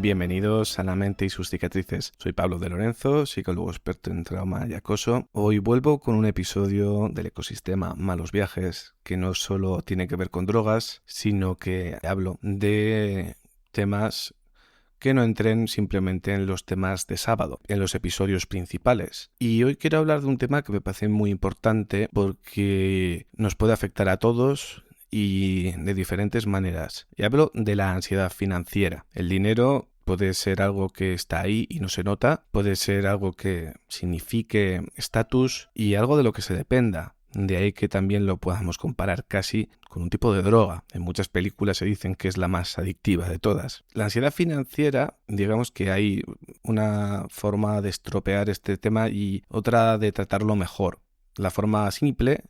Bienvenidos a La mente y sus cicatrices. Soy Pablo de Lorenzo, psicólogo experto en trauma y acoso. Hoy vuelvo con un episodio del ecosistema Malos Viajes, que no solo tiene que ver con drogas, sino que hablo de temas que no entren simplemente en los temas de sábado, en los episodios principales. Y hoy quiero hablar de un tema que me parece muy importante porque nos puede afectar a todos y de diferentes maneras. Y hablo de la ansiedad financiera. El dinero puede ser algo que está ahí y no se nota, puede ser algo que signifique estatus y algo de lo que se dependa. De ahí que también lo podamos comparar casi con un tipo de droga. En muchas películas se dicen que es la más adictiva de todas. La ansiedad financiera, digamos que hay una forma de estropear este tema y otra de tratarlo mejor. La forma simple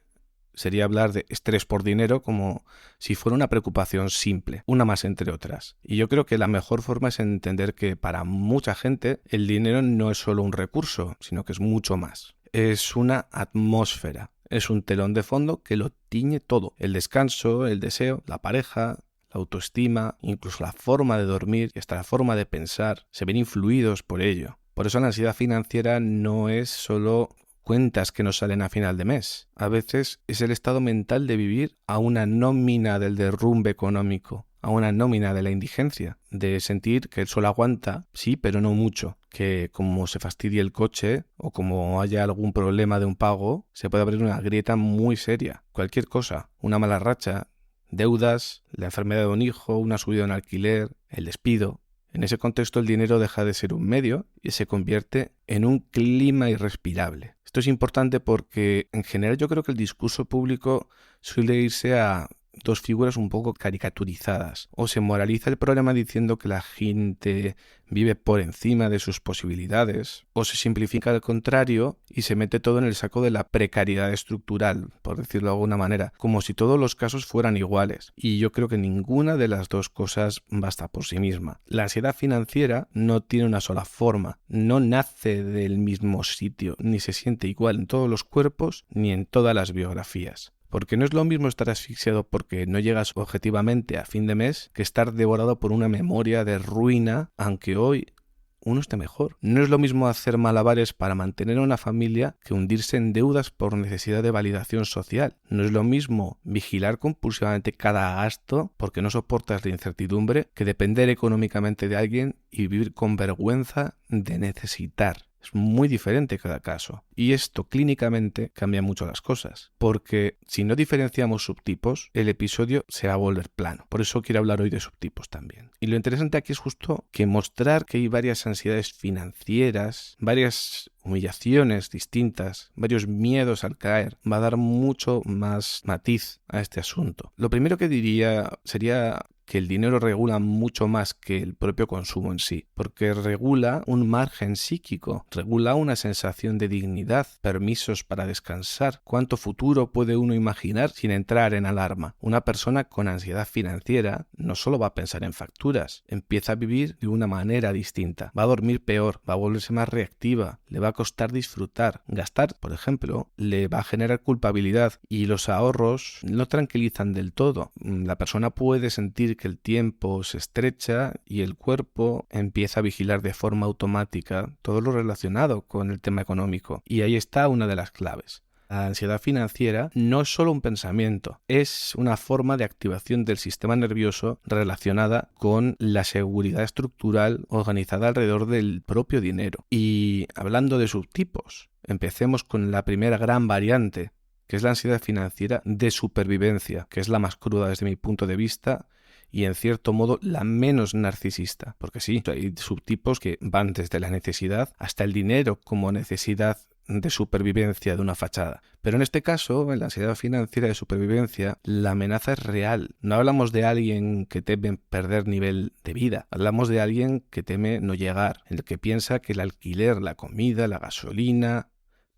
sería hablar de estrés por dinero como si fuera una preocupación simple, una más entre otras. Y yo creo que la mejor forma es entender que para mucha gente el dinero no es solo un recurso, sino que es mucho más. Es una atmósfera, es un telón de fondo que lo tiñe todo. El descanso, el deseo, la pareja, la autoestima, incluso la forma de dormir y hasta la forma de pensar se ven influidos por ello. Por eso la ansiedad financiera no es solo cuentas que nos salen a final de mes. A veces es el estado mental de vivir a una nómina del derrumbe económico, a una nómina de la indigencia, de sentir que el sol aguanta, sí, pero no mucho, que como se fastidie el coche o como haya algún problema de un pago, se puede abrir una grieta muy seria. Cualquier cosa, una mala racha, deudas, la enfermedad de un hijo, una subida en alquiler, el despido. En ese contexto el dinero deja de ser un medio y se convierte en un clima irrespirable. Esto es importante porque en general yo creo que el discurso público suele irse a dos figuras un poco caricaturizadas. O se moraliza el problema diciendo que la gente vive por encima de sus posibilidades, o se simplifica al contrario y se mete todo en el saco de la precariedad estructural, por decirlo de alguna manera, como si todos los casos fueran iguales. Y yo creo que ninguna de las dos cosas basta por sí misma. La ansiedad financiera no tiene una sola forma, no nace del mismo sitio, ni se siente igual en todos los cuerpos ni en todas las biografías. Porque no es lo mismo estar asfixiado porque no llegas objetivamente a fin de mes que estar devorado por una memoria de ruina, aunque hoy uno esté mejor. No es lo mismo hacer malabares para mantener una familia que hundirse en deudas por necesidad de validación social. No es lo mismo vigilar compulsivamente cada gasto porque no soportas la incertidumbre que depender económicamente de alguien y vivir con vergüenza de necesitar. Es muy diferente cada caso. Y esto clínicamente cambia mucho las cosas. Porque si no diferenciamos subtipos, el episodio se va a volver plano. Por eso quiero hablar hoy de subtipos también. Y lo interesante aquí es justo que mostrar que hay varias ansiedades financieras, varias humillaciones distintas, varios miedos al caer, va a dar mucho más matiz a este asunto. Lo primero que diría sería que el dinero regula mucho más que el propio consumo en sí, porque regula un margen psíquico, regula una sensación de dignidad, permisos para descansar, cuánto futuro puede uno imaginar sin entrar en alarma. Una persona con ansiedad financiera no solo va a pensar en facturas, empieza a vivir de una manera distinta, va a dormir peor, va a volverse más reactiva, le va a costar disfrutar, gastar, por ejemplo, le va a generar culpabilidad y los ahorros no tranquilizan del todo. La persona puede sentir que el tiempo se estrecha y el cuerpo empieza a vigilar de forma automática todo lo relacionado con el tema económico. Y ahí está una de las claves. La ansiedad financiera no es solo un pensamiento, es una forma de activación del sistema nervioso relacionada con la seguridad estructural organizada alrededor del propio dinero. Y hablando de subtipos, empecemos con la primera gran variante, que es la ansiedad financiera de supervivencia, que es la más cruda desde mi punto de vista y en cierto modo la menos narcisista, porque sí, hay subtipos que van desde la necesidad hasta el dinero como necesidad de supervivencia de una fachada. Pero en este caso, en la ansiedad financiera de supervivencia, la amenaza es real. No hablamos de alguien que teme perder nivel de vida. Hablamos de alguien que teme no llegar, en el que piensa que el alquiler, la comida, la gasolina,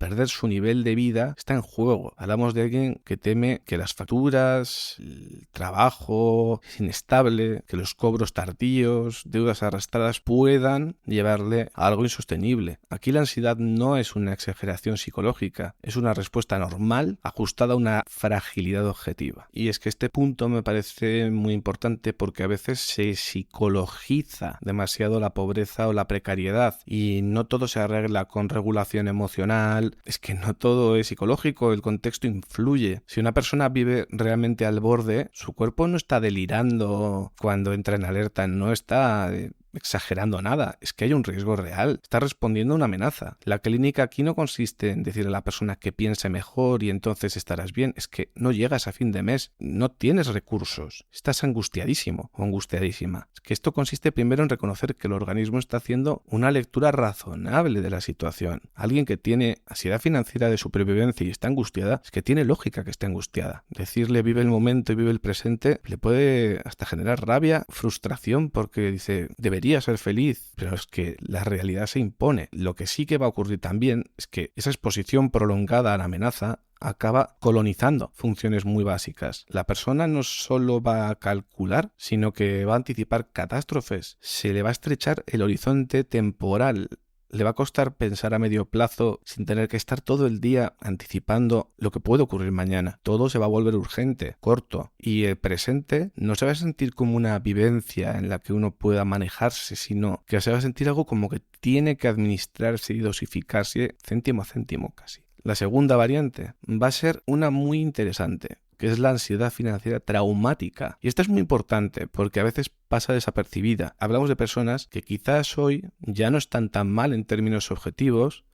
perder su nivel de vida está en juego. Hablamos de alguien que teme que las facturas, el trabajo es inestable, que los cobros tardíos, deudas arrastradas puedan llevarle a algo insostenible. Aquí la ansiedad no es una exageración psicológica, es una respuesta normal ajustada a una fragilidad objetiva. Y es que este punto me parece muy importante porque a veces se psicologiza demasiado la pobreza o la precariedad y no todo se arregla con regulación emocional. Es que no todo es psicológico, el contexto influye. Si una persona vive realmente al borde, su cuerpo no está delirando cuando entra en alerta, no está exagerando nada, es que hay un riesgo real, está respondiendo a una amenaza. La clínica aquí no consiste en decirle a la persona que piense mejor y entonces estarás bien, es que no llegas a fin de mes, no tienes recursos, estás angustiadísimo o angustiadísima. Es que esto consiste primero en reconocer que el organismo está haciendo una lectura razonable de la situación. Alguien que tiene ansiedad financiera de supervivencia y está angustiada, es que tiene lógica que esté angustiada. Decirle vive el momento y vive el presente le puede hasta generar rabia, frustración, porque dice debería ser feliz, pero es que la realidad se impone. Lo que sí que va a ocurrir también es que esa exposición prolongada a la amenaza acaba colonizando funciones muy básicas. La persona no solo va a calcular, sino que va a anticipar catástrofes. Se le va a estrechar el horizonte temporal. Le va a costar pensar a medio plazo sin tener que estar todo el día anticipando lo que puede ocurrir mañana. Todo se va a volver urgente, corto, y el presente no se va a sentir como una vivencia en la que uno pueda manejarse, sino que se va a sentir algo como que tiene que administrarse y dosificarse céntimo a céntimo casi. La segunda variante va a ser una muy interesante, que es la ansiedad financiera traumática. Y esta es muy importante porque a veces pasa desapercibida. Hablamos de personas que quizás hoy ya no están tan mal en términos objetivos,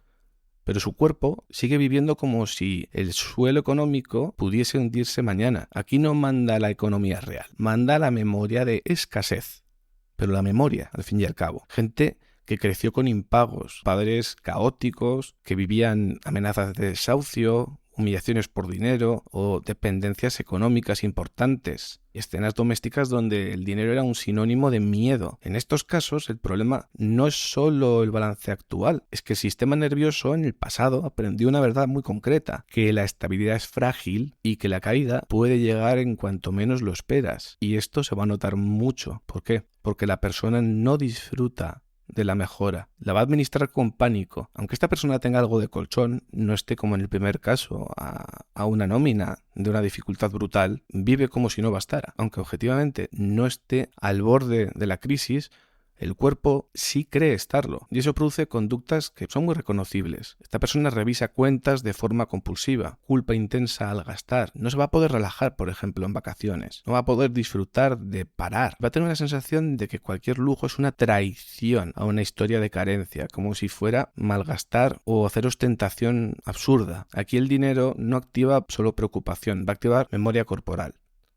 pero su cuerpo sigue viviendo como si el suelo económico pudiese hundirse mañana. Aquí no manda la economía real, manda la memoria de escasez. Pero la memoria, al fin y al cabo. Gente que creció con impagos, padres caóticos, que vivían amenazas de desahucio, humillaciones por dinero o dependencias económicas importantes, escenas domésticas donde el dinero era un sinónimo de miedo. En estos casos el problema no es solo el balance actual, es que el sistema nervioso en el pasado aprendió una verdad muy concreta, que la estabilidad es frágil y que la caída puede llegar en cuanto menos lo esperas. Y esto se va a notar mucho. ¿Por qué? Porque la persona no disfruta de la mejora, la va a administrar con pánico. Aunque esta persona tenga algo de colchón, no esté como en el primer caso, a una nómina de una dificultad brutal, vive como si no bastara. Aunque objetivamente no esté al borde de la crisis, el cuerpo sí cree estarlo y eso produce conductas que son muy reconocibles. Esta persona revisa cuentas de forma compulsiva, culpa intensa al gastar, no se va a poder relajar, por ejemplo, en vacaciones, no va a poder disfrutar de parar, va a tener una sensación de que cualquier lujo es una traición a una historia de carencia, como si fuera malgastar o hacer ostentación absurda. Aquí el dinero no activa solo preocupación, va a activar memoria corporal.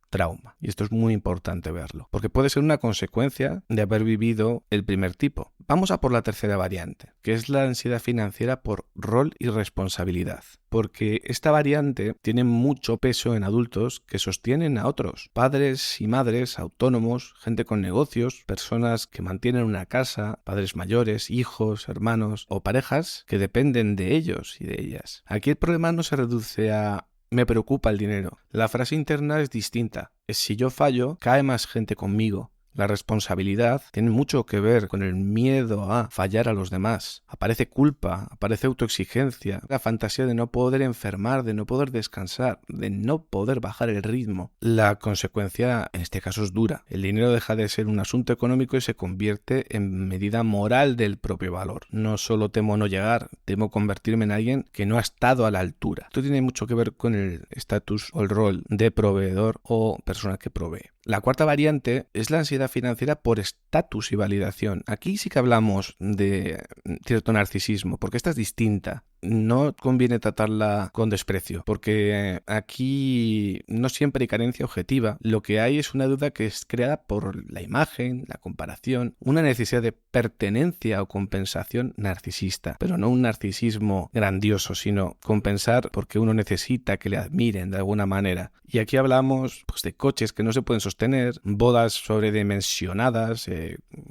Trauma. Y esto es muy importante verlo, porque puede ser una consecuencia de haber vivido el primer tipo. Vamos a por la tercera variante, que es la ansiedad financiera por rol y responsabilidad, porque esta variante tiene mucho peso en adultos que sostienen a otros, padres y madres autónomos, gente con negocios, personas que mantienen una casa, padres mayores, hijos, hermanos o parejas que dependen de ellos y de ellas. Aquí el problema no se reduce a me preocupa el dinero. La frase interna es distinta. Es si yo fallo, cae más gente conmigo. La responsabilidad tiene mucho que ver con el miedo a fallar a los demás. Aparece culpa, aparece autoexigencia, la fantasía de no poder enfermar, de no poder descansar, de no poder bajar el ritmo. La consecuencia en este caso es dura. El dinero deja de ser un asunto económico y se convierte en medida moral del propio valor. No solo temo no llegar, temo convertirme en alguien que no ha estado a la altura. Esto tiene mucho que ver con el estatus o el rol de proveedor o persona que provee. La cuarta variante es la ansiedad financiera por estatus y validación. Aquí sí que hablamos de cierto narcisismo, porque esta es distinta. no conviene tratarla con desprecio, porque aquí no siempre hay carencia objetiva. Lo que hay es una deuda que es creada por la imagen, la comparación, una necesidad de pertenencia o compensación narcisista, pero no un narcisismo grandioso, sino compensar porque uno necesita que le admiren de alguna manera. Y aquí hablamos pues, de coches que no se pueden sostener, bodas sobredimensionadas,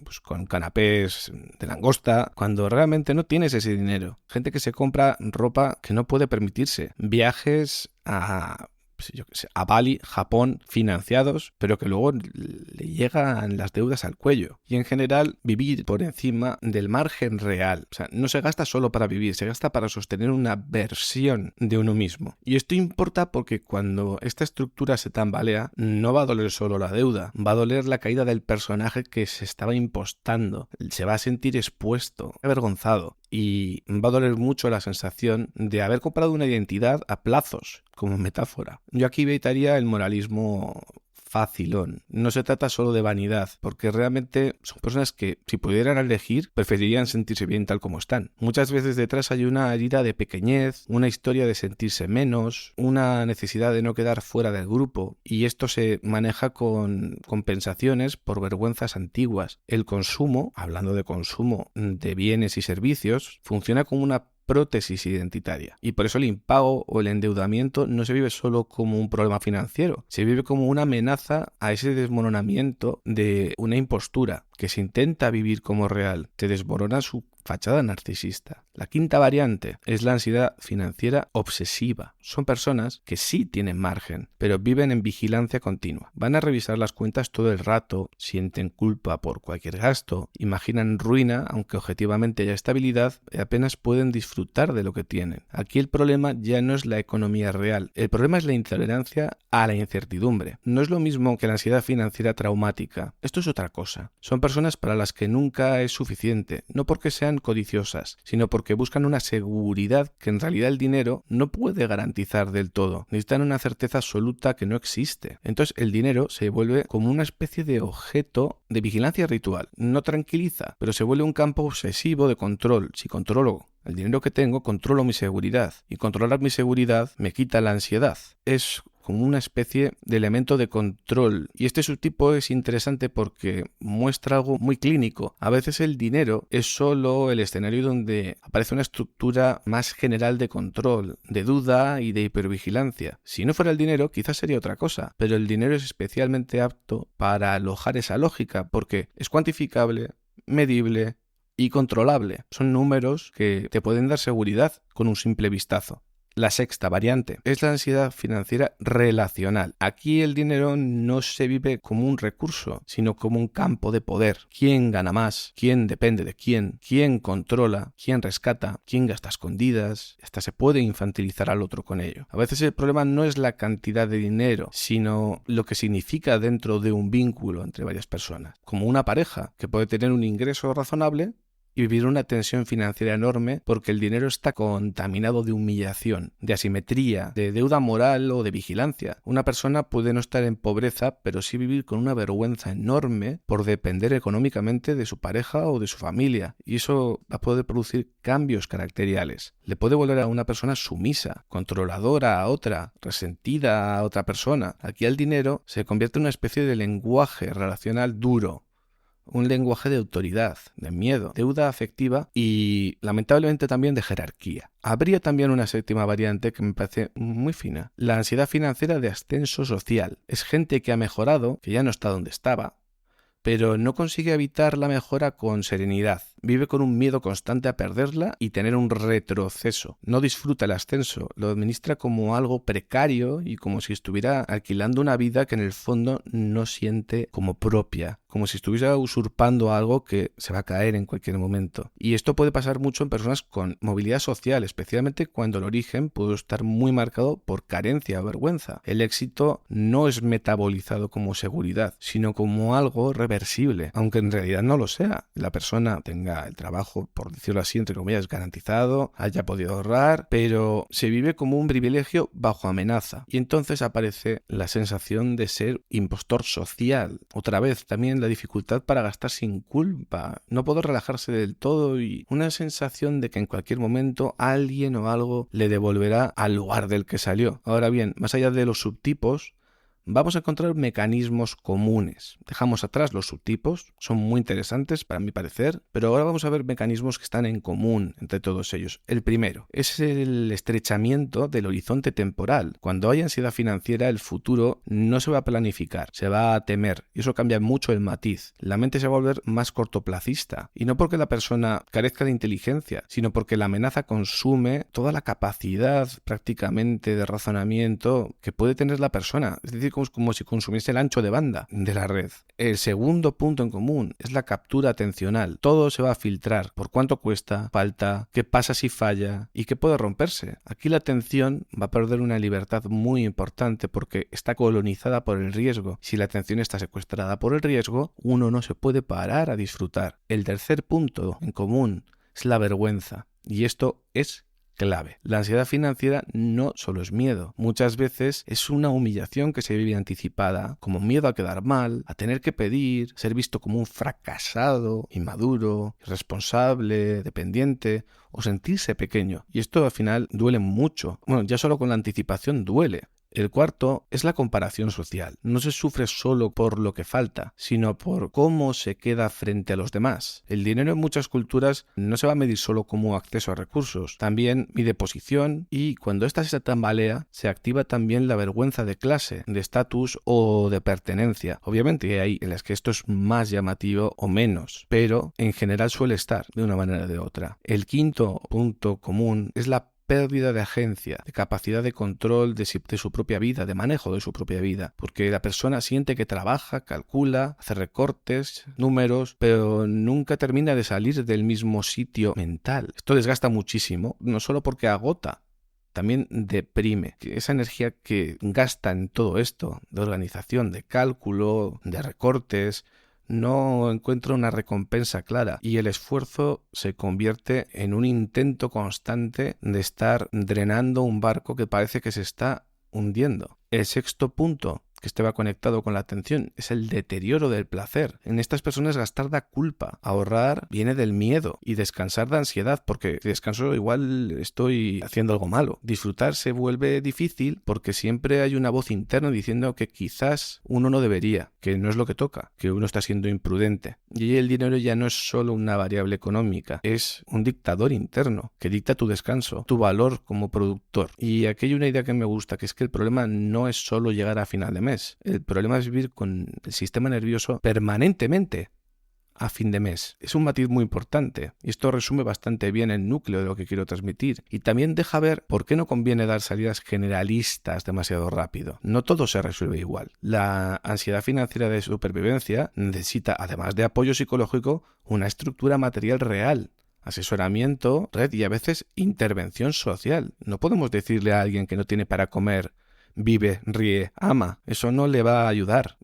pues, con canapés de langosta, cuando realmente no tienes ese dinero. Gente que se compra ropa que no puede permitirse, viajes a Bali, Japón, financiados, pero que luego le llegan las deudas al cuello. Y en general, vivir por encima del margen real. O sea, no se gasta solo para vivir, se gasta para sostener una versión de uno mismo. Y esto importa porque cuando esta estructura se tambalea, no va a doler solo la deuda, va a doler la caída del personaje que se estaba impostando. Se va a sentir expuesto, avergonzado. Y va a doler mucho la sensación de haber comprado una identidad a plazos, como metáfora. Yo aquí evitaría el moralismo facilón. No se trata solo de vanidad, porque realmente son personas que, si pudieran elegir, preferirían sentirse bien tal como están. Muchas veces detrás hay una herida de pequeñez, una historia de sentirse menos, una necesidad de no quedar fuera del grupo, y esto se maneja con compensaciones por vergüenzas antiguas. El consumo, hablando de consumo de bienes y servicios, funciona como una prótesis identitaria. Y por eso el impago o el endeudamiento no se vive solo como un problema financiero, se vive como una amenaza a ese desmoronamiento de una impostura que se intenta vivir como real. Te desmorona su fachada narcisista. La quinta variante es la ansiedad financiera obsesiva. Son personas que sí tienen margen, pero viven en vigilancia continua. Van a revisar las cuentas todo el rato, sienten culpa por cualquier gasto, imaginan ruina, aunque objetivamente haya estabilidad, y apenas pueden disfrutar de lo que tienen. Aquí el problema ya no es la economía real, el problema es la intolerancia a la incertidumbre. No es lo mismo que la ansiedad financiera traumática. Esto es otra cosa. Son personas para las que nunca es suficiente, no porque sean codiciosas, sino porque buscan una seguridad que en realidad el dinero no puede garantizar del todo. Necesitan una certeza absoluta que no existe. Entonces el dinero se vuelve como una especie de objeto de vigilancia ritual. No tranquiliza, pero se vuelve un campo obsesivo de control. Si controlo el dinero que tengo, controlo mi seguridad. Y controlar mi seguridad me quita la ansiedad. Es como una especie de elemento de control. Y este subtipo es interesante porque muestra algo muy clínico. A veces el dinero es solo el escenario donde aparece una estructura más general de control, de duda y de hipervigilancia. Si no fuera el dinero, quizás sería otra cosa, pero el dinero es especialmente apto para alojar esa lógica porque es cuantificable, medible y controlable. Son números que te pueden dar seguridad con un simple vistazo. La sexta variante es la ansiedad financiera relacional. Aquí el dinero no se vive como un recurso, sino como un campo de poder. ¿Quién gana más? ¿Quién depende de quién? ¿Quién controla? ¿Quién rescata? ¿Quién gasta a escondidas? Hasta se puede infantilizar al otro con ello. A veces el problema no es la cantidad de dinero, sino lo que significa dentro de un vínculo entre varias personas. Como una pareja que puede tener un ingreso razonable y vivir una tensión financiera enorme porque el dinero está contaminado de humillación, de asimetría, de deuda moral o de vigilancia. Una persona puede no estar en pobreza, pero sí vivir con una vergüenza enorme por depender económicamente de su pareja o de su familia, y eso va a poder producir cambios caracteriales. Le puede volver a una persona sumisa, controladora a otra, resentida a otra persona. Aquí el dinero se convierte en una especie de lenguaje relacional duro, un lenguaje de autoridad, de miedo, deuda afectiva y lamentablemente también de jerarquía. Habría también una séptima variante que me parece muy fina. La ansiedad financiera de ascenso social. Es gente que ha mejorado, que ya no está donde estaba, pero no consigue evitar la mejora con serenidad. Vive con un miedo constante a perderla y tener un retroceso. No disfruta el ascenso, lo administra como algo precario y como si estuviera alquilando una vida que en el fondo no siente como propia, como si estuviera usurpando algo que se va a caer en cualquier momento. Y esto puede pasar mucho en personas con movilidad social, especialmente cuando el origen puede estar muy marcado por carencia o vergüenza. El éxito no es metabolizado como seguridad, sino como algo reversible, aunque en realidad no lo sea. La persona tenga el trabajo, por decirlo así, entre comillas, garantizado, haya podido ahorrar, pero se vive como un privilegio bajo amenaza. Y entonces aparece la sensación de ser impostor social. Otra vez, también la dificultad para gastar sin culpa, no poder relajarse del todo y una sensación de que en cualquier momento alguien o algo le devolverá al lugar del que salió. Ahora bien, más allá de los subtipos, vamos a encontrar mecanismos comunes. Dejamos atrás los subtipos, son muy interesantes para mi parecer, pero ahora vamos a ver mecanismos que están en común entre todos ellos. El primero es el estrechamiento del horizonte temporal. Cuando hay ansiedad financiera, el futuro no se va a planificar, se va a temer, y eso cambia mucho el matiz. La mente se va a volver más cortoplacista, y no porque la persona carezca de inteligencia, sino porque la amenaza consume toda la capacidad prácticamente de razonamiento que puede tener la persona. Es decir, como si consumiese el ancho de banda de la red. El segundo punto en común es la captura atencional. Todo se va a filtrar. ¿Por cuánto cuesta? ¿Falta? ¿Qué pasa si falla? ¿Y qué puede romperse? Aquí la atención va a perder una libertad muy importante porque está colonizada por el riesgo. Si la atención está secuestrada por el riesgo, uno no se puede parar a disfrutar. El tercer punto en común es la vergüenza. Y esto es clave. La ansiedad financiera no solo es miedo, muchas veces es una humillación que se vive anticipada, como miedo a quedar mal, a tener que pedir, ser visto como un fracasado, inmaduro, irresponsable, dependiente o sentirse pequeño. Y esto al final duele mucho. Bueno, ya solo con la anticipación duele. El cuarto es la comparación social. No se sufre solo por lo que falta, sino por cómo se queda frente a los demás. El dinero en muchas culturas no se va a medir solo como acceso a recursos, también mide posición y cuando ésta se tambalea, se activa también la vergüenza de clase, de estatus o de pertenencia. Obviamente hay en las que esto es más llamativo o menos, pero en general suele estar de una manera o de otra. El quinto punto común es la pérdida de agencia, de capacidad de control de su propia vida, de manejo de su propia vida, porque la persona siente que trabaja, calcula, hace recortes, números, pero nunca termina de salir del mismo sitio mental. Esto desgasta muchísimo, no solo porque agota, también deprime. Esa energía que gasta en todo esto, de organización, de cálculo, de recortes, no encuentra una recompensa clara y el esfuerzo se convierte en un intento constante de estar drenando un barco que parece que se está hundiendo. El sexto punto que estaba conectado con la atención es el deterioro del placer. En estas personas gastar da culpa, ahorrar viene del miedo y descansar da ansiedad porque si descanso igual estoy haciendo algo malo. Disfrutar se vuelve difícil porque siempre hay una voz interna diciendo que quizás uno no debería, que no es lo que toca, que uno está siendo imprudente. Y el dinero ya no es solo una variable económica, es un dictador interno que dicta tu descanso, tu valor como productor. Y aquí hay una idea que me gusta, que es que el problema no es solo llegar a final de mes. El problema es vivir con el sistema nervioso permanentemente a fin de mes. Es un matiz muy importante y esto resume bastante bien el núcleo de lo que quiero transmitir y también deja ver por qué no conviene dar salidas generalistas demasiado rápido. No todo se resuelve igual. La ansiedad financiera de supervivencia necesita, además de apoyo psicológico, una estructura material real. Asesoramiento, red y a veces intervención social. No podemos decirle a alguien que no tiene para comer: vive, ríe, ama. Eso no le va a ayudar.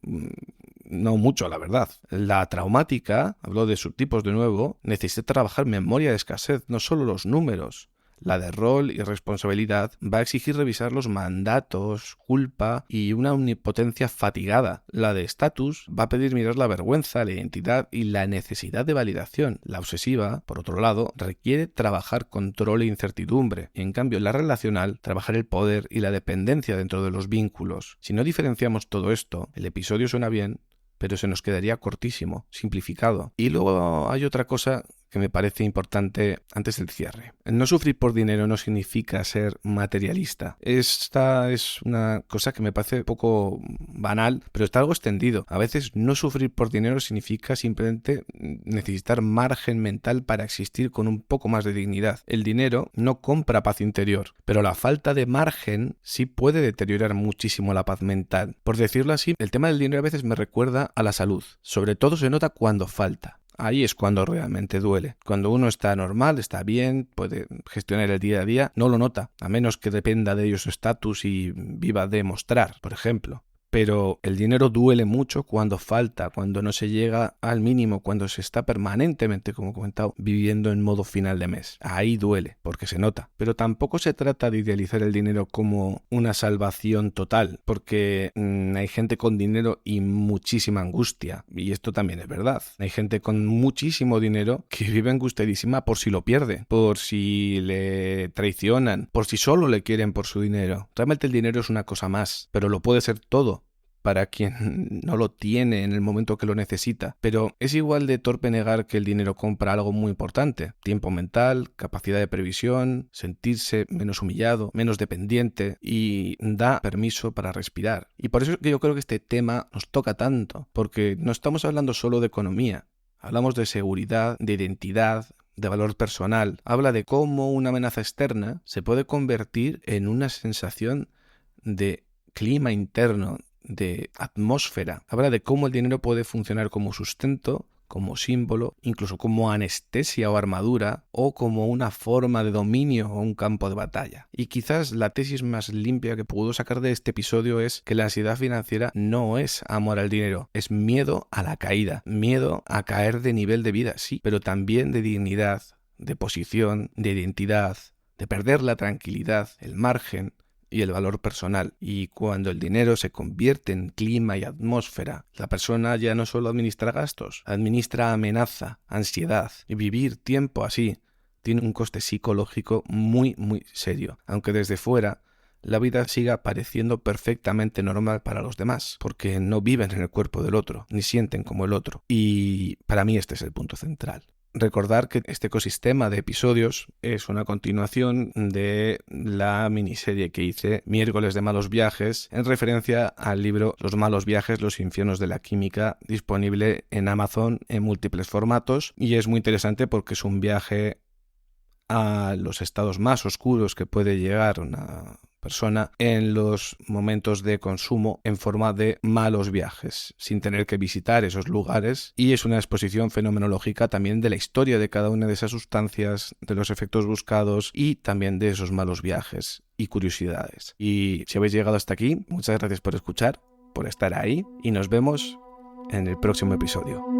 No mucho, la verdad. La traumática, hablo de subtipos de nuevo, necesita trabajar memoria de escasez, no solo los números. La de rol y responsabilidad va a exigir revisar los mandatos, culpa y una omnipotencia fatigada. La de estatus va a pedir mirar la vergüenza, la identidad y la necesidad de validación. La obsesiva, por otro lado, requiere trabajar control e incertidumbre. Y en cambio, la relacional, trabajar el poder y la dependencia dentro de los vínculos. Si no diferenciamos todo esto, el episodio suena bien, pero se nos quedaría cortísimo, simplificado. Y luego hay otra cosa que me parece importante antes del cierre. El no sufrir por dinero no significa ser materialista. Esta es una cosa que me parece un poco banal, pero está algo extendido. A veces no sufrir por dinero significa simplemente necesitar margen mental para existir con un poco más de dignidad. El dinero no compra paz interior, pero la falta de margen sí puede deteriorar muchísimo la paz mental. Por decirlo así, el tema del dinero a veces me recuerda a la salud. Sobre todo se nota cuando falta. Ahí es cuando realmente duele. Cuando uno está normal, está bien, puede gestionar el día a día, no lo nota, a menos que dependa de ello su estatus y viva de mostrar, por ejemplo. pero el dinero duele mucho cuando falta, cuando no se llega al mínimo, cuando se está permanentemente, como he comentado, viviendo en modo final de mes. Ahí duele, porque se nota. Pero tampoco se trata de idealizar el dinero como una salvación total, porque hay gente con dinero y muchísima angustia, y esto también es verdad. Hay gente con muchísimo dinero que vive angustiadísima por si lo pierde, por si le traicionan, por si solo le quieren por su dinero. Realmente el dinero es una cosa más, pero lo puede ser todo para quien no lo tiene en el momento que lo necesita. Pero es igual de torpe negar que el dinero compra algo muy importante: tiempo mental, capacidad de previsión, sentirse menos humillado, menos dependiente, y da permiso para respirar. Y por eso es que yo creo que este tema nos toca tanto, porque no estamos hablando solo de economía, hablamos de seguridad, de identidad, de valor personal. Habla de cómo una amenaza externa se puede convertir en una sensación de clima interno, de atmósfera. Habla de cómo el dinero puede funcionar como sustento, como símbolo, incluso como anestesia o armadura, o como una forma de dominio o un campo de batalla. Y quizás la tesis más limpia que puedo sacar de este episodio es que la ansiedad financiera no es amor al dinero, es miedo a la caída, miedo a caer de nivel de vida, sí, pero también de dignidad, de posición, de identidad, de perder la tranquilidad, el margen y el valor personal. Y cuando el dinero se convierte en clima y atmósfera, la persona ya no solo administra gastos, administra amenaza, ansiedad. Y vivir tiempo así tiene un coste psicológico muy, muy serio, aunque desde fuera la vida siga pareciendo perfectamente normal para los demás, porque no viven en el cuerpo del otro, ni sienten como el otro. Y para mí este es el punto central. Recordar que este ecosistema de episodios es una continuación de la miniserie que hice, Miércoles de malos viajes, en referencia al libro Los malos viajes, los infiernos de la química, disponible en Amazon en múltiples formatos, y es muy interesante porque es un viaje a los estados más oscuros que puede llegar una persona en los momentos de consumo en forma de malos viajes, sin tener que visitar esos lugares, y es una exposición fenomenológica también de la historia de cada una de esas sustancias, de los efectos buscados y también de esos malos viajes y curiosidades. Y si habéis llegado hasta aquí, muchas gracias por escuchar, por estar ahí, y nos vemos en el próximo episodio.